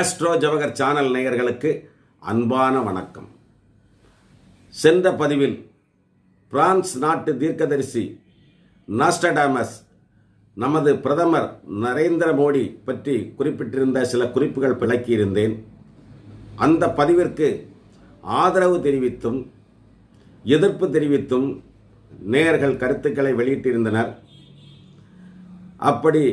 Astro Jawahar channel நேயர்களுக்கு அன்பான வணக்கம். சென்ற பதிவில் பிரான்ஸ் நாட்டு தீர்க்கதரிசி நாஸ்டாடாமஸ் நமது பிரதமர் நரேந்திர மோடி பற்றி குறிப்பிட்டிருந்த சில குறிப்புகள் விளக்கியிருந்தேன். அந்த பதிவிற்கு ஆதரவு தெரிவித்தும் எதிர்ப்பு தெரிவித்தும் நேயர்கள் கருத்துக்களை வெளியிட்டிருந்தனர். அப்படி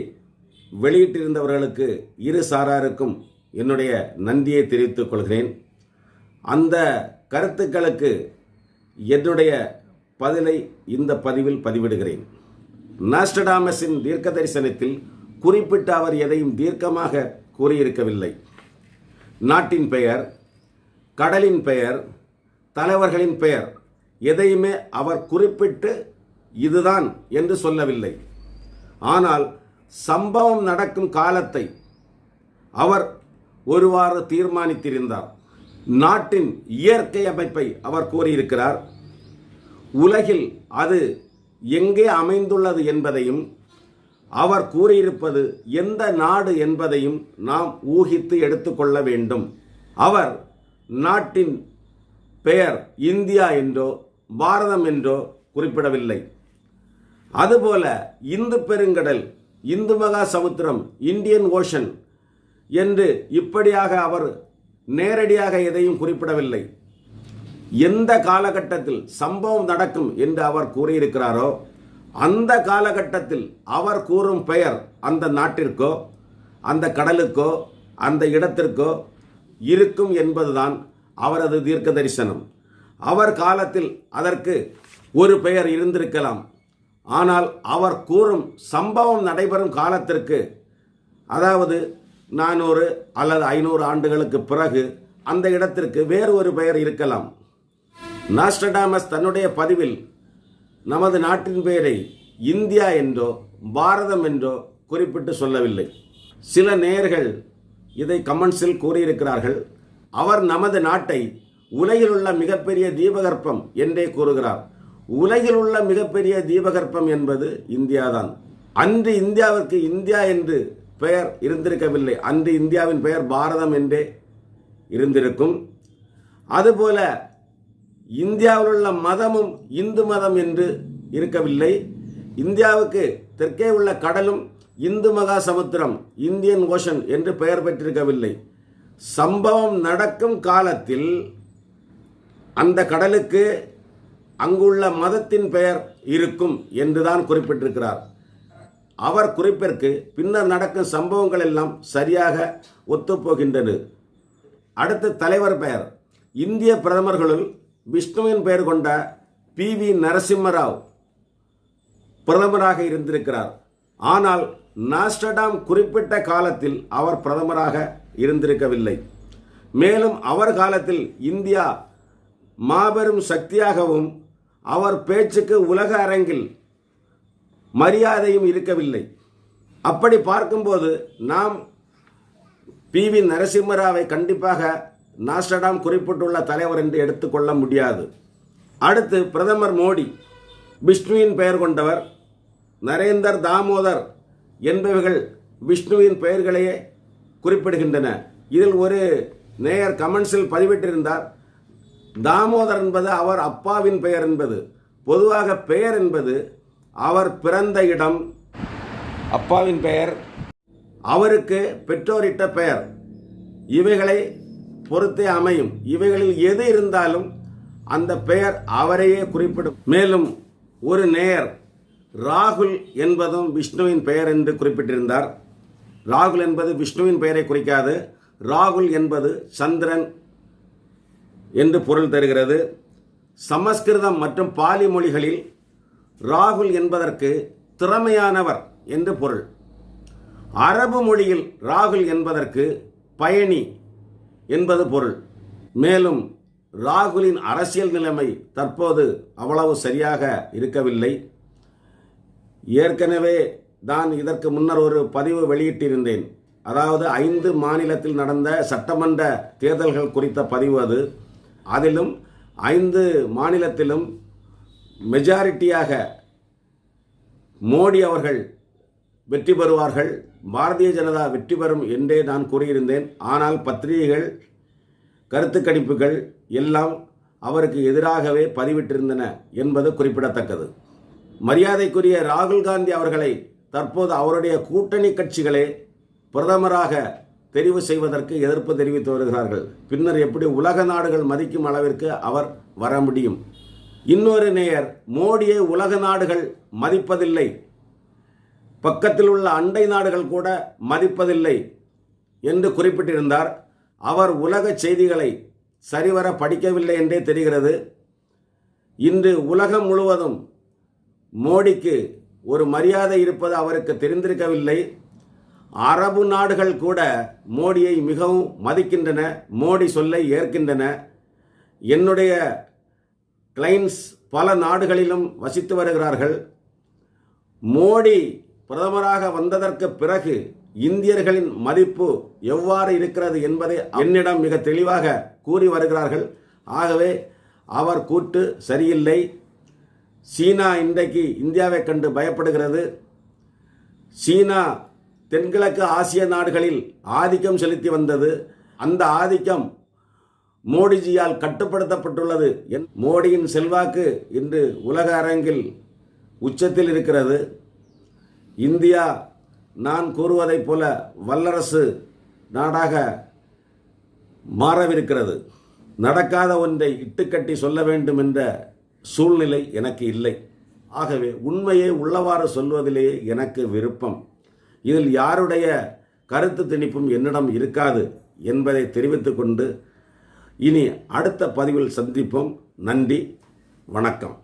வெளியிட்டிருந்தவர்களுக்கு இரு சாராருக்கும் என்னுடைய நன்றியை தெரிவித்துக் கொள்கிறேன். அந்த கருத்துக்களுக்கு என்னுடைய பதிலை இந்த பதிவில் பதிவிடுகிறேன். நாஸ்டாடாமஸின் தீர்க்க தரிசனத்தில் குறிப்பிட்ட அவர் எதையும் தீர்க்கமாக கூறியிருக்கவில்லை. நாட்டின் பெயர், கடலின் பெயர், தலைவர்களின் பெயர் எதையுமே அவர் குறிப்பிட்டு இதுதான் என்று சொல்லவில்லை. ஆனால் சம்பவம் நடக்கும் காலத்தை அவர் ஒருவாறு தீர்மானித்திருந்தார். நாட்டின் இயற்கை அமைப்பை அவர் கூறியிருக்கிறார். உலகில் அது எங்கே அமைந்துள்ளது என்பதையும் அவர் கூறியிருப்பது எந்த நாடு என்பதையும் நாம் ஊகித்து எடுத்துக்கொள்ள வேண்டும். அவர் நாட்டின் பெயர் இந்தியா என்றோ பாரதம் என்றோ குறிப்பிடவில்லை. அதுபோல இந்து பெருங்கடல், இந்து மகா சமுத்திரம், இந்தியன் ஓஷன் என்று இப்படியாக அவர் நேரடியாக எதையும் குறிப்பிடவில்லை. எந்த காலகட்டத்தில் சம்பவம் நடக்கும் என்று அவர் கூறியிருக்கிறாரோ அந்த காலகட்டத்தில் அவர் கூறும் பெயர் அந்த நாட்டிற்கோ அந்த கடலுக்கோ அந்த இடத்திற்கோ இருக்கும் என்பதுதான் அவரது தீர்க்க தரிசனம். அவர் காலத்தில் அதற்கு ஒரு பெயர் இருந்திருக்கலாம். ஆனால் அவர் கூறும் சம்பவம் நடைபெறும் காலத்திற்கு, அதாவது 400 அல்லது 500 ஆண்டுகளுக்கு பிறகு அந்த இடத்திற்கு வேறு ஒரு பெயர் இருக்கலாம். நாஸ்டாடாமஸ் தன்னுடைய பதிவில் நமது நாட்டின் பெயரை இந்தியா என்றோ பாரதம் என்றோ குறிப்பிட்டு சொல்லவில்லை. சில நேயர்கள் இதை கமெண்ட்ஸில் கூறியிருக்கிறார்கள். அவர் நமது நாட்டை உலகில் உள்ள மிகப்பெரிய தீபகற்பம் என்றே கூறுகிறார். உலகில் உள்ள மிகப்பெரிய தீபகற்பம் என்பது இந்தியாதான். அன்று இந்தியாவிற்கு இந்தியா என்று பெயர் இருந்திருக்கவில்லை. அன்று இந்தியாவின் பெயர் பாரதம் என்றே இருந்திருக்கும். அதுபோல இந்தியாவில் உள்ள மதமும் இந்து மதம் என்று இருக்கவில்லை. இந்தியாவுக்கு தெற்கே உள்ள கடலும் இந்து மகா சமுத்திரம், இந்தியன் ஓஷன் என்று பெயர் பெற்றிருக்கவில்லை. சம்பவம் நடக்கும் காலத்தில் அந்த கடலுக்கு அங்குள்ள மதத்தின் பெயர் இருக்கும் என்றுதான் குறிப்பிட்டிருக்கிறார். அவர் குறிப்பிற்கு பின்னர் நடக்கும் சம்பவங்கள் எல்லாம் சரியாக ஒத்துப்போகின்றன. அடுத்த தலைவர் பெயர், இந்திய பிரதமர்களுள் விஷ்ணுவின் பெயர் கொண்ட PV நரசிம்மராவ் பிரதமராக இருந்திருக்கிறார். ஆனால் நாஸ்டாடாம் குறிப்பிட்ட காலத்தில் அவர் பிரதமராக இருந்திருக்கவில்லை. மேலும் அவர் காலத்தில் இந்தியா மாபெரும் சக்தியாகவும் அவர் பேச்சுக்கு உலக அரங்கில் மரியாதையும் இருக்கவில்லை. அப்படி பார்க்கும்போது நாம் PV நரசிம்மராவை கண்டிப்பாக நாஸ்டாடாம் குறிப்பிட்டுள்ள தலைவர் என்று எடுத்துக்கொள்ள முடியாது. அடுத்து பிரதமர் மோடி, விஷ்ணுவின் பெயர் கொண்டவர். நரேந்தர், தாமோதர் என்பவைகள் விஷ்ணுவின் பெயர்களையே குறிப்பிடுகின்றன. இதில் ஒரு நேயர் கமெண்ட்ஸில் பதிவிட்டிருந்தார், தாமோதர் என்பது அவர் அப்பாவின் பெயர் என்பது. பொதுவாக பெயர் என்பது அவர் பிறந்த இடம், அப்பாவின் பெயர், அவருக்கு பெற்றோரிட்ட பெயர், இவைகளை பொறுத்தே அமையும். இவைகளில் எது இருந்தாலும் அந்த பெயர் அவரையே குறிப்பிடும். மேலும் ஒரு நேயர் ராகுல் என்பதும் விஷ்ணுவின் பெயர் என்று குறிப்பிட்டிருந்தார். ராகுல் என்பது விஷ்ணுவின் பெயரை குறிக்காது. ராகுல் என்பது சந்திரன் என்று பொருள் தருகிறது. சமஸ்கிருதம் மற்றும் பாலி மொழிகளில் ராகுல் என்பதற்கு திறமையானவர் என்று பொருள். அரபு மொழியில் ராகுல் என்பதற்கு பயணி என்பது பொருள். மேலும் ராகுலின் அரசியல் நிலைமை தற்போது அவ்வளவு சரியாக இருக்கவில்லை. ஏற்கனவே நான் இதற்கு முன்னர் ஒரு பதிவு வெளியிட்டிருந்தேன். அதாவது 5 மாநிலத்தில் நடந்த சட்டமன்ற தேர்தல்கள் குறித்த பதிவு அது. அதிலும் 5 மாநிலத்திலும் மெஜாரிட்டியாக மோடி அவர்கள் வெற்றி பெறுவார்கள், பாரதிய ஜனதா வெற்றி பெறும் என்றே நான் கூறியிருந்தேன். ஆனால் பத்திரிகைகள், கருத்து கணிப்புகள் எல்லாம் அவருக்கு எதிராகவே பதிவிட்டிருந்தன என்பது குறிப்பிடத்தக்கது. மரியாதைக்குரிய ராகுல் காந்தி அவர்களை தற்போது அவருடைய கூட்டணி கட்சிகளே பிரதமராக தெரிவு செய்வதற்கு எதிர்ப்பு தெரிவித்து வருகிறார்கள். பின்னர் எப்படி உலக நாடுகள் மதிக்கும் அளவிற்கு அவர் வர முடியும்? இன்னொரு நேயர், மோடியை உலக நாடுகள் மதிப்பதில்லை, பக்கத்தில் உள்ள அண்டை நாடுகள் கூட மதிப்பதில்லை என்று குறிப்பிட்டிருந்தார். அவர் உலக செய்திகளை சரிவர படிக்கவில்லை என்றே தெரிகிறது. இன்று உலகம் முழுவதும் மோடிக்கு ஒரு மரியாதை இருப்பது அவருக்கு தெரிந்திருக்கவில்லை. அரபு நாடுகள் கூட மோடியை மிகவும் மதிக்கின்றன, மோடி சொல்லை ஏற்கின்றன. என்னுடைய கிளைண்ட்ஸ் பல நாடுகளிலும் வசித்து வருகிறார்கள். மோடி பிரதமராக வந்ததற்கு பிறகு இந்தியர்களின் மதிப்பு எவ்வாறு இருக்கிறது என்பதை என்னிடம் மிக தெளிவாக கூறி வருகிறார்கள். ஆகவே அவர் கூற்று சரியில்லை. சீனா இன்றைக்கு இந்தியாவை கண்டு பயப்படுகிறது. சீனா தென்கிழக்கு ஆசிய நாடுகளில் ஆதிக்கம் செலுத்தி வந்தது. அந்த ஆதிக்கம் மோடிஜியால் கட்டுப்படுத்தப்பட்டுள்ளது. மோடியின் செல்வாக்கு இன்று உலக அரங்கில் உச்சத்தில் இருக்கிறது. இந்தியா நான் கூறுவதைப் போல வல்லரசு நாடாக மாறவிருக்கிறது. நடக்காத ஒன்றை இட்டுக்கட்டி சொல்ல வேண்டும் என்ற சூழ்நிலை எனக்கு இல்லை. ஆகவே உண்மையை உள்ளவாறு சொல்வதிலேயே எனக்கு விருப்பம். இதில் யாருடைய கருத்து திணிப்பும் என்னிடம் இருக்காது என்பதை தெரிவித்துக் கொண்டு இனி அடுத்த பதிவில் சந்திப்போம். நன்றி, வணக்கம்.